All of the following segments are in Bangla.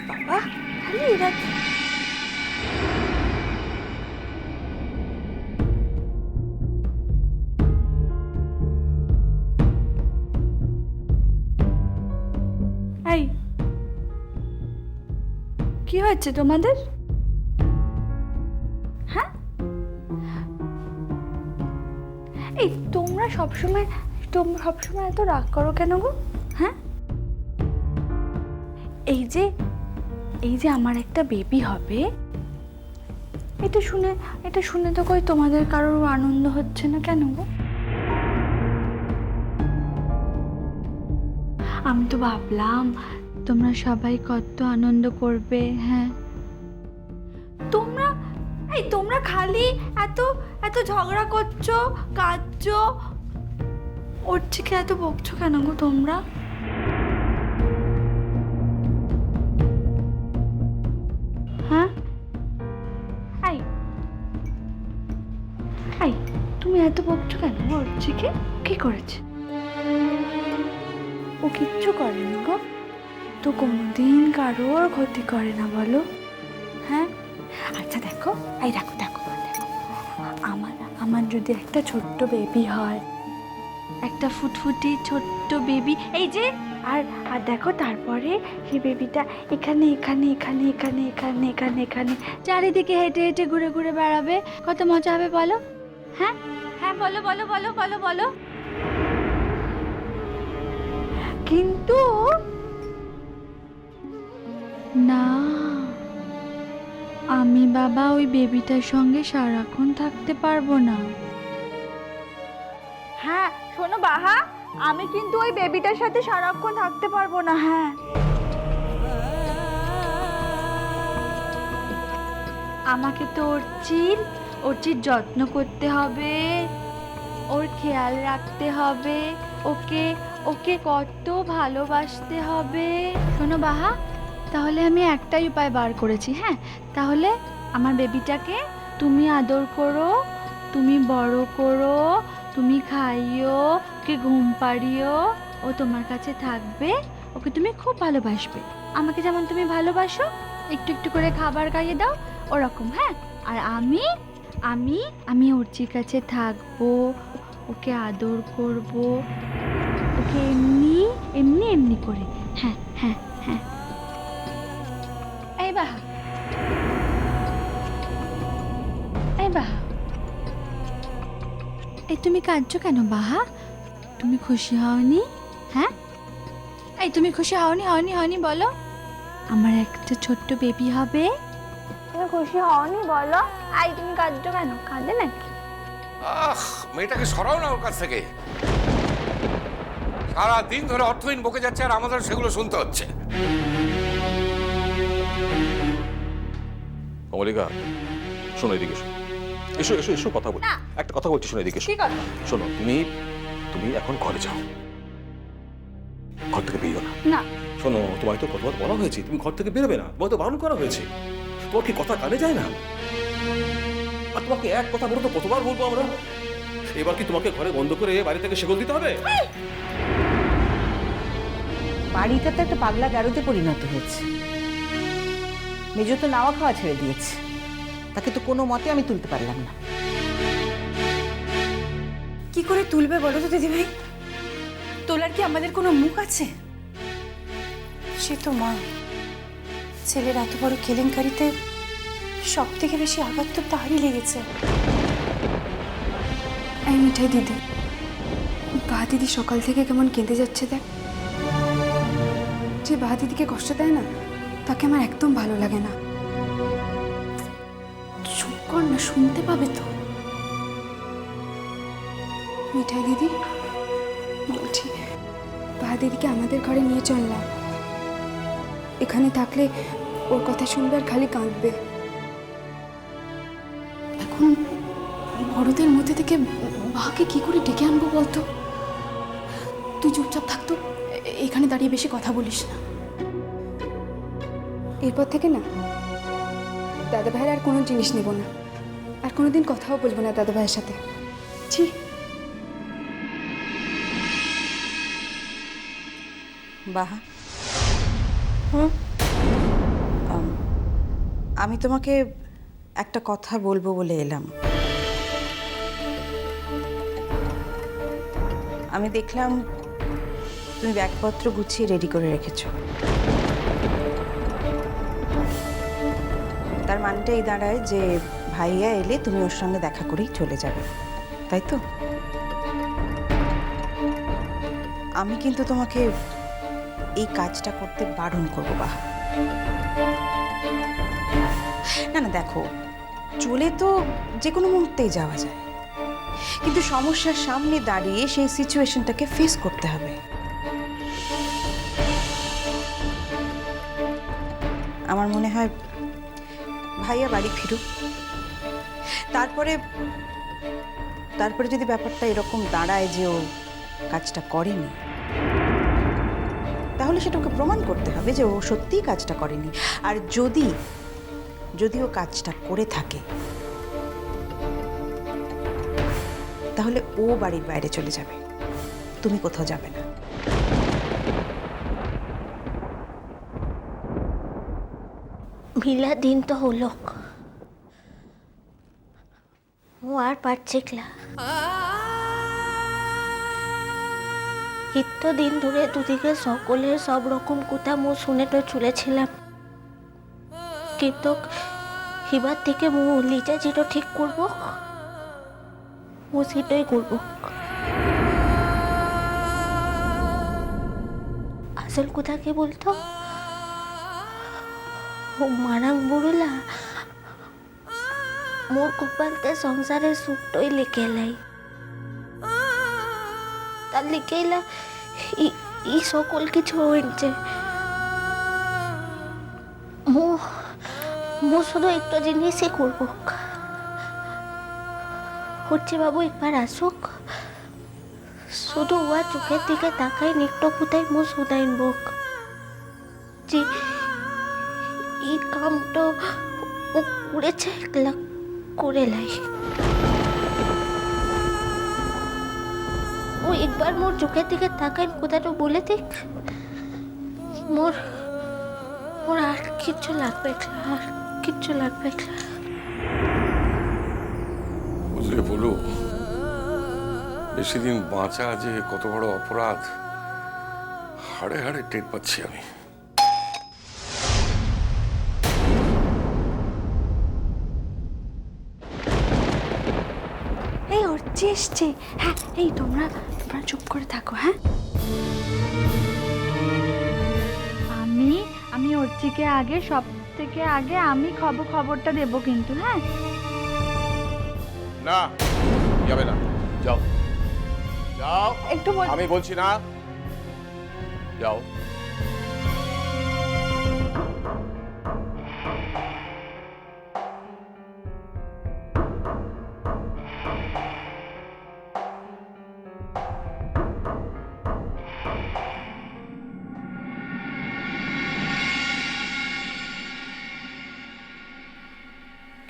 বাবা খালি এরা এই কি হচ্ছে তোমাদের? হ্যাঁ এই তোমরা সবসময় এত রাগ করো কেন গো? হ্যাঁ এই যে আমার একটা বেবি হবে, এটা শুনে তো কই তোমাদের কারোর আনন্দ হচ্ছে না কেন গো? আমি তো ভাবলাম তোমরা সবাই কত আনন্দ করবে। হ্যাঁ তোমরা খালি এত ঝগড়া করছো, কাঁদছো, ওর থেকে এত বকছো কেন গো তোমরা? হ্যাঁ তুমি এত বকছো কেন ওর থেকে? কি করেছে? ও কিচ্ছু করেনি গো, তো কোনোদিন কারোর ক্ষতি করে না বলো। হ্যাঁ আচ্ছা দেখো দেখো আমার যদি একটা ছোট্ট বেবি হয়, একটা ফুটফুটি ছোট্ট বেবি, এই যে আর দেখো তারপরে সেই বেবিটা এখানে চারিদিকে হেঁটে হেঁটে ঘুরে ঘুরে বেড়াবে, কত মজা হবে বলো? হ্যাঁ বলো বলো। কিন্তু না, আমি বাবা ওই বেবিটার সঙ্গে সারাক্ষণ থাকতে পারবো না। হ্যাঁ শোনো বাহা, আমি কিন্তু ওই বেবিটার সাথে সারাক্ষণ থাকতে পারবো না। হ্যাঁ আমাকে তো ওর চির যত্ন করতে হবে, ওর খেয়াল রাখতে হবে, ওকে কত ভালোবাসতে হবে। শোনো বাহা, তাহলে আমি একটাই উপায় বার করেছি। হ্যাঁ তাহলে আমার বেবিটাকে তুমি আদর করো, তুমি বড় করো, তুমি খাইও, ওকে ঘুম পাড়িও, ও তোমার কাছে থাকবে, ওকে তুমি খুব ভালোবাসবে, আমাকে যেমন তুমি ভালোবাসো, একটু একটু করে খাবার খাইয়ে দাও ওরকম। হ্যাঁ আর আমি ওরচির কাছে থাকবো, ওকে আদর করব, ওকে এমনি করে। হ্যাঁ এই বাহা এই তুমি কাঁদছো কেন বাহা? তুমি খুশি হওনি? হ্যাঁ এই তুমি খুশি হওনি বলো? আমার একটা ছোট্ট বেবি হবে, তুমি খুশি হওনি বলো? তুমি কাঁদছো কেন? কাঁদে নাকি? মেয়েটাকে সরাও না ওর কাছ থেকে। সারা দিন ধরে অর্থহীন বকে যাচ্ছে আর আমাদের সেগুলো শুনতে হচ্ছে। কমলিকা শোনো, এদিকে এসো এসো এসো কথা বলি। একটা কথা বলছি, শোনো এদিকে এসো। শোনো তুমি এখন ঘরে যাও, ঘর থেকে বেরিও না। না শোনো, তোমায় তো কতবার বলা হয়েছে তুমি ঘর থেকে বেরোবে না, তোমায় তো বারণ করা হয়েছে। তোমার কি কথা কানে যায় না? আর তোমাকে এক কথা বলতো কতবার বলবো আমরা? এবার কি তোমাকে ঘরে বন্ধ করে বাড়ি থেকে শেকল দিতে হবে? বাড়িটা তো একটা পাগলা গারদে পরিণত হয়েছে। মেজো তো নাওয়া খাওয়া ছেড়ে দিয়েছে, তাকে তো কোনো মতে আমি তুলতে পারলাম না। কি করে তুলবে বলো তো দিদিভাই? তোলার কি আমাদের কোনো মুখ আছে? সে তো মা, ছেলের এত বড় কেলেঙ্কারিতে সব থেকে বেশি আঘাত তো তারই লেগেছে। এই মিঠাই দিদি, বা দিদি সকাল থেকে কেমন কেঁদে যাচ্ছে দেখ। যে বা দিদিকে কষ্ট দেয় না, তাকে আমার একদম ভালো লাগে না। চুপ কর না, শুনতে পাবে তো। মিঠাই দিদি বলছি, বা দিদিকে আমাদের ঘরে নিয়ে চল না। এখানে থাকলে ওর কথা শুনবে আর খালি কাঁদবে। এখন বড়দের মধ্যে থেকে বাকে কি করে ডেকে আনবো বলতো? তুই চুপচাপ থাকতো, এখানে দাঁড়িয়ে বেশি কথা বলিস না। এরপর থেকে না দাদা ভাইয়ের আর কোনো জিনিস নেব না, আর কোনোদিন কথাও বলবো না দাদা ভাইয়ের সাথে। ছি। বাহা আমি তোমাকে একটা কথা বলবো বলে এলাম। আমি দেখলাম তুমি ব্যাগপত্র গুছিয়ে রেডি করে রেখেছো। তার মানটা এই দাঁড়ায় যে ভাইয়া এলে তুমি ওর সঙ্গে দেখা করেই চলে যাবে, তাই তো? আমি কিন্তু তোমাকে এই কাজটা করতে বারণ করবো বাহা। না না, দেখো, চলে তো যে কোনো মুহূর্তেই যাওয়া যায়, কিন্তু সমস্যার সামনে দাঁড়িয়ে সেই সিচুয়েশনটাকে ফেস করতে হবে। আমার মনে হয় ভাইয়া বাড়ি ফিরুক, তারপরে যদি ব্যাপারটা এরকম দাঁড়ায় যে ও কাজটা করেনি, তাহলে সেটা ওকে প্রমাণ করতে হবে যে ও সত্যিই কাজটা করেনি। আর যদি ও কাজটা করে থাকে, তাহলে ও বাড়ির বাইরে চলে যাবে, তুমি কোথাও যাবে না। মিলা দিন তো হলো, ও আর পারছে না। এত দিন ধরে দুদিকে সকলের সব রকম কথা মু শুনে তো চলেছিলাম, কিন্তু এবার থেকে মু লিজা যেটা ঠিক করবো ও সেটাই করবো। আসল কথা কি বলতো, ও মারাং বুড়লা মোর কপালতে সংসারের সুখটাই লিখে লাই, তার লিখেইলা ই সকল কিছু হয়েছে। মো শুধু একটা জিনিসই করব, হচ্ছে বাবু একবার আসুক, শুধু ওয়া চোখের দিকে তাকাই নিকটো কোথায় মো শুধাইন বোক যে এই কামটা ও করেছে, একলা করে লাই। ও একবার মোর চোখের দিকে তাকাই কোথাটা বলে দেখ, মোর আর কিচ্ছু লাগবে না, আর কিচ্ছু লাগবে না। বুঝলে বলু, বেশি দিন বাঁচা যে কত বড় অপরাধ হাড়ে হাড়ে টের পাচ্ছি আমি। এই অর্চি এসছে। হ্যাঁ, এই তোমরা চুপ করে থাকো। হ্যাঁ, আমি অর্চিকে আগে, সব থেকে আগে আমি খবরটা দেবো কিন্তু। হ্যাঁ, না যাবে না, যাও যাও, একটু আমি বলছি না, যাও।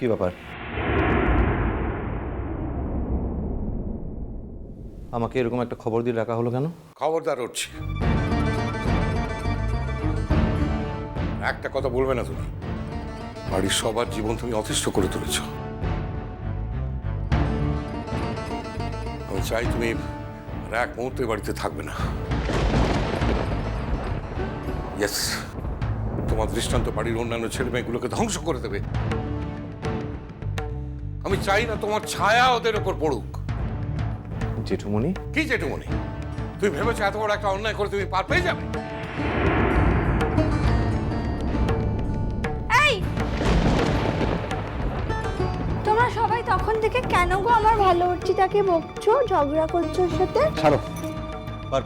কি ব্যাপার? আমাকে এরকম একটা খবর দিয়ে রাখা হলো কেন? খবরদার উঠছি, একটা কথা বলবে না তুমি। বাড়ির সবার জীবন তুমি অতিষ্ঠ করে তুলেছ। আমি চাই তুমি আর এক মুহূর্তে বাড়িতে থাকবে না। ইয়েস, তোমার দৃষ্টান্ত বাড়ির অন্যান্য ছেলে মেয়েগুলোকে ধ্বংস করে দেবে। আমি চাই না তোমার ছায়া ওদের ওপর পড়ুক। জেঠুমনি? কি জেঠুমনি? তুমি ভেবেছো এত বড় একটা অন্যায় করে তুমি পার পেয়ে যাবে? এই তোমরা সবাই তখন থেকে কেন গো আমার ভালো অর্চিতাকে বকছো, ঝগড়া করছো ওর সাথে? ছাড়ো, আর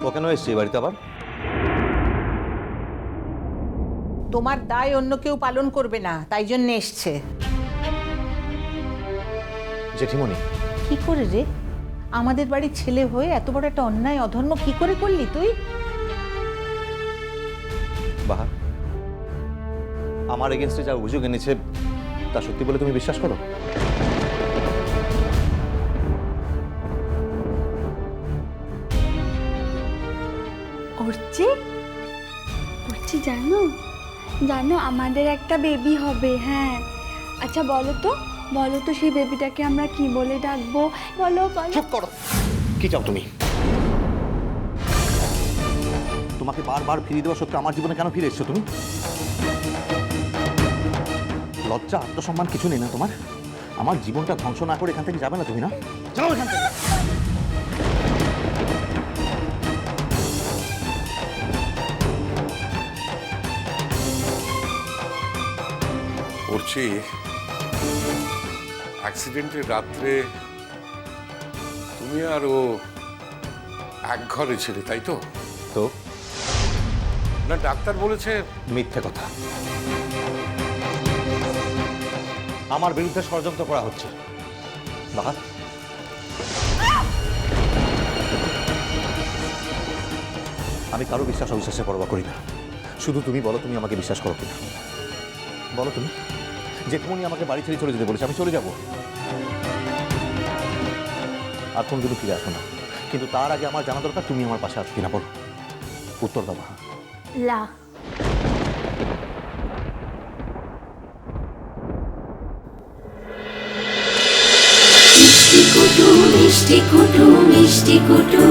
ও কেন এসছে এই বাড়িতে আবার? তোমার দায় অন্য কেউ পালন করবে না, তাই জন্য এসছে। জেঠিমনি, কি করে রে? আমাদের বাড়ির ছেলে হয়ে এত বড় একটা অন্যায় অধর্ম কি করে করলি তুই? বাহা, আমার এগেনস্টে যা অভিযোগ এনেছে তা সত্যি বলে তুমি বিশ্বাস করো? অর্চি জানো, জানো আমাদের একটা বেবি হবে। হ্যাঁ, আচ্ছা বলো তো সেই বেবিটাকে আমরা কি বলে ডাকবো? বলো বলো। চুপ করো। কি চাও তুমি? তোমাকে বারবার ফিরিয়ে দেওয়া সত্ত্বেও আমার জীবনে কেন ফিরে এসছো তুমি? লজ্জা আত্মসম্মান কিছু নেই না তোমার? আমার জীবনটা ধ্বংস না করে এখান থেকে যাবে না তুমি, না? যাও এখান থেকে। করছি অ্যাক্সিডেন্টের রাত্রে তুমি আর ও এক ঘরে ছিলে, তাই তো? তো না, ডাক্তার বলেছে মিথ্যে কথা। আমার বিরুদ্ধে ষড়যন্ত্র করা হচ্ছে। বাবা, আমি কারো বিশ্বাস অবিশ্বাসে পরোয়া করি না। শুধু তুমি বলো, তুমি আমাকে বিশ্বাস করো কিনা? বলো তুমি। যেটুকুনি আমাকে বাড়ি ছেড়ে চলে যেতে বলেছে, আমি চলে যাব। আর কোনদিনও ফিরে আসো না। কিন্তু তার আগে আমার জানা দরকার তুমি আমার পাশে আছো কিনা, বলো। উত্তর দাও। লা। মিষ্টি কুটু মিষ্টি কুটু মিষ্টি কুটু